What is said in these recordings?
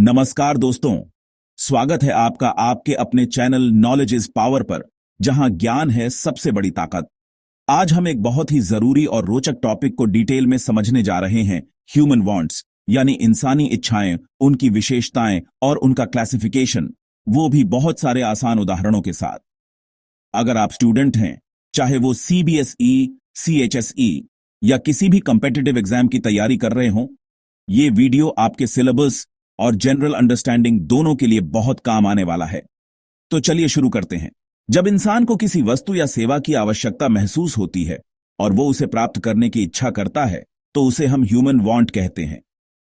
नमस्कार दोस्तों, स्वागत है आपका आपके अपने चैनल नॉलेज इज पावर पर, जहां ज्ञान है सबसे बड़ी ताकत। आज हम एक बहुत ही जरूरी और रोचक टॉपिक को डिटेल में समझने जा रहे हैं। ह्यूमन वांट्स यानी इंसानी इच्छाएं, उनकी विशेषताएं और उनका क्लासिफिकेशन, वो भी बहुत सारे आसान उदाहरणों के साथ। अगर आप स्टूडेंट हैं, चाहे वो CBSE, CHSE या किसी भी कॉम्पिटिटिव एग्जाम की तैयारी कर रहे हों, ये वीडियो आपके सिलेबस और जनरल अंडरस्टैंडिंग दोनों के लिए बहुत काम आने वाला है। तो चलिए शुरू करते हैं। जब इंसान को किसी वस्तु या सेवा की आवश्यकता महसूस होती है और वो उसे प्राप्त करने की इच्छा करता है, तो उसे हम ह्यूमन वांट कहते हैं।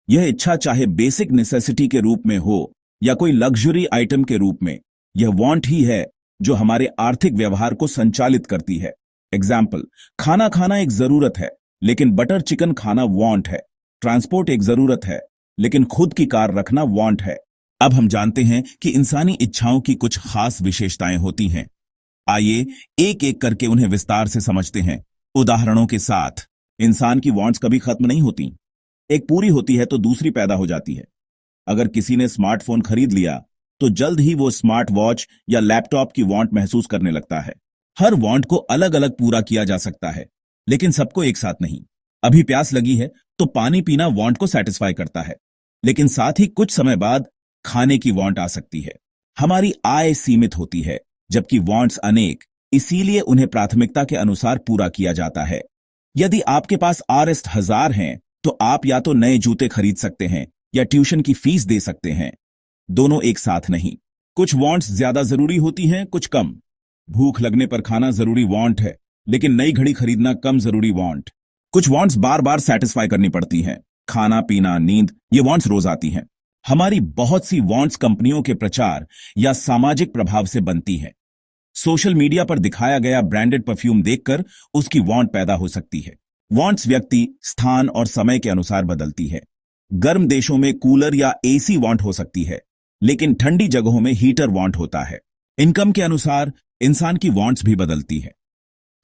यह इच्छा चाहे बेसिक नेसेसिटी के रूप में हो या कोई लग्जरी आइटम के रूप में, यह वांट ही है जो हमारे आर्थिक व्यवहार को संचालित करती है। एग्जाम्पल, खाना खाना एक जरूरत है, लेकिन बटर चिकन खाना वांट है। ट्रांसपोर्ट एक जरूरत है, लेकिन खुद की कार रखना वांट है। अब हम जानते हैं कि इंसानी इच्छाओं की कुछ खास विशेषताएं होती हैं। आइए एक एक करके उन्हें विस्तार से समझते हैं, उदाहरणों के साथ। इंसान की वांट्स कभी खत्म नहीं होती। एक पूरी होती है तो दूसरी पैदा हो जाती है। अगर किसी ने स्मार्टफोन खरीद लिया तो जल्द ही वो स्मार्ट वॉच या लैपटॉप की वांट महसूस करने लगता है। हर वांट को अलग अलग पूरा किया जा सकता है, लेकिन सबको एक साथ नहीं। अभी प्यास लगी है तो पानी पीना वांट को सेटिस्फाई करता है, लेकिन साथ ही कुछ समय बाद खाने की वांट आ सकती है। हमारी आय सीमित होती है, जबकि वांट्स अनेक, इसीलिए उन्हें प्राथमिकता के अनुसार पूरा किया जाता है। यदि आपके पास RS 1000 हैं, तो आप या तो नए जूते खरीद सकते हैं या ट्यूशन की फीस दे सकते हैं। दोनों एक साथ नहीं। कुछ वांट्स ज्यादा जरूरी होती हैं, कुछ कम। भूख लगने पर खाना जरूरी वांट है, लेकिन नई घड़ी खरीदना कम जरूरी वांट। कुछ वांट्स बार बार सेटिस्फाई करनी पड़ती हैं। खाना पीना नींद, ये वांट्स रोज आती हैं। हमारी बहुत सी वांट्स कंपनियों के प्रचार या सामाजिक प्रभाव से बनती हैं। सोशल मीडिया पर दिखाया गया ब्रांडेड परफ्यूम देखकर उसकी वांट पैदा हो सकती है। वांट्स व्यक्ति, स्थान और समय के अनुसार बदलती है। गर्म देशों में कूलर या AC वांट हो सकती है, लेकिन ठंडी जगहों में हीटर वांट होता है। इनकम के अनुसार इंसान की वांट्स भी बदलती है।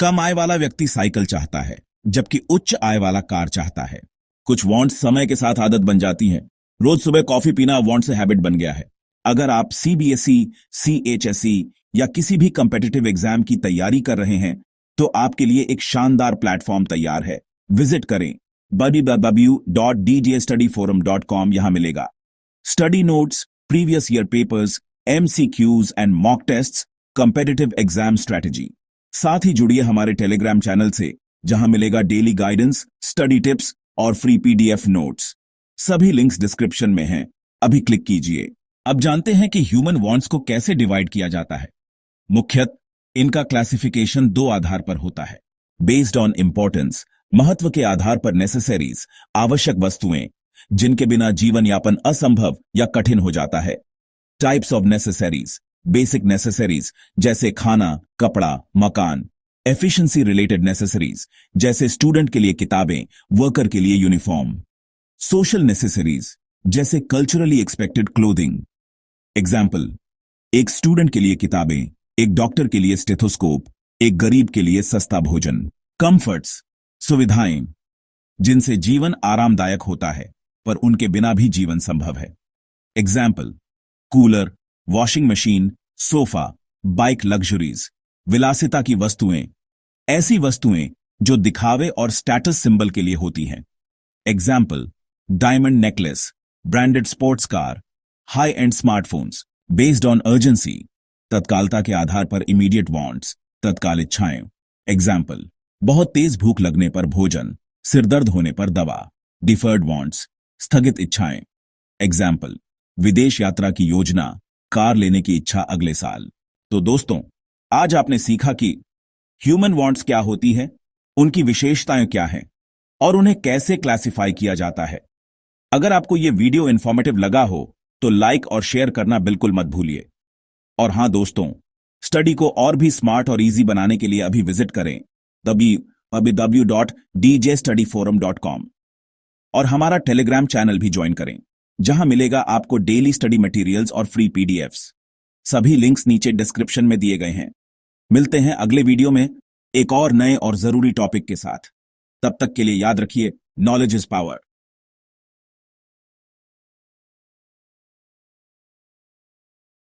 कम आय वाला व्यक्ति साइकिल चाहता है, जबकि उच्च आय वाला कार चाहता है। कुछ वांट्स समय के साथ आदत बन जाती हैं। रोज सुबह कॉफी पीना वांट से हैबिट बन गया है। अगर आप CBSE, CHSE या किसी भी कॉम्पिटिटिव एग्जाम की तैयारी कर रहे हैं, तो आपके लिए एक शानदार प्लेटफॉर्म तैयार है। विजिट करें www.djstudyforum.com। यहां मिलेगा study notes, previous year papers, MCQs and mock tests, competitive exam strategy. साथ ही जुड़िए हमारे टेलीग्राम चैनल से, जहां मिलेगा डेली गाइडेंस, स्टडी टिप्स और फ्री PDF नोट्स। सभी लिंक्स डिस्क्रिप्शन में हैं, अभी क्लिक कीजिए। अब जानते हैं कि ह्यूमन वांट्स को कैसे डिवाइड किया जाता है। मुख्यतः इनका क्लासिफिकेशन 2 आधार पर होता है। बेस्ड ऑन इंपॉर्टेंस, महत्व के आधार पर नेसेसरीज, आवश्यक वस्तुएं जिनके बिना जीवन यापन असंभव या कठिन हो जाता है। Types of necessaries, basic necessaries जैसे खाना, कपड़ा, मकान। एफिशिएंसी रिलेटेड नेसेसरीज जैसे स्टूडेंट के लिए किताबें, वर्कर के लिए यूनिफॉर्म। सोशल नेसेसरीज जैसे कल्चरली एक्सपेक्टेड क्लोथिंग। एग्जाम्पल, एक स्टूडेंट के लिए किताबें, एक डॉक्टर के लिए स्टेथोस्कोप, एक गरीब के लिए सस्ता भोजन। कंफर्ट्स, सुविधाएं जिनसे जीवन आरामदायक होता है, पर उनके बिना भी जीवन संभव है। Example, cooler, washing machine, sofa, bike. Luxuries, विलासिता की वस्तुएं, ऐसी वस्तुएं जो दिखावे और स्टेटस सिंबल के लिए होती हैं। Example, diamond necklace, branded sports car, high end smartphones. Based on urgency, तत्कालता के आधार पर इमीडिएट वांट्स, तत्काल इच्छाएं। एग्जाम्पल, बहुत तेज भूख लगने पर भोजन, सिरदर्द होने पर दवा। डिफर्ड वांट्स, स्थगित इच्छाएं। एग्जाम्पल, विदेश यात्रा की योजना, कार लेने की इच्छा अगले साल। तो दोस्तों, आज आपने सीखा कि ह्यूमन वांट्स क्या होती है, उनकी विशेषताएं क्या हैं और उन्हें कैसे क्लासिफाई किया जाता है। अगर आपको यह वीडियो इंफॉर्मेटिव लगा हो तो लाइक और शेयर करना बिल्कुल मत भूलिए। और हां दोस्तों, स्टडी को और भी स्मार्ट और इजी बनाने के लिए अभी विजिट करें www.djstudyforum.com और हमारा टेलीग्राम चैनल भी ज्वाइन करें, जहां मिलेगा आपको डेली स्टडी मटेरियल्स और फ्री PDFs। सभी लिंक्स नीचे डिस्क्रिप्शन में दिए गए हैं। मिलते हैं अगले वीडियो में एक और नए और जरूरी टॉपिक के साथ। तब तक के लिए याद रखिए, नॉलेज इज पावर।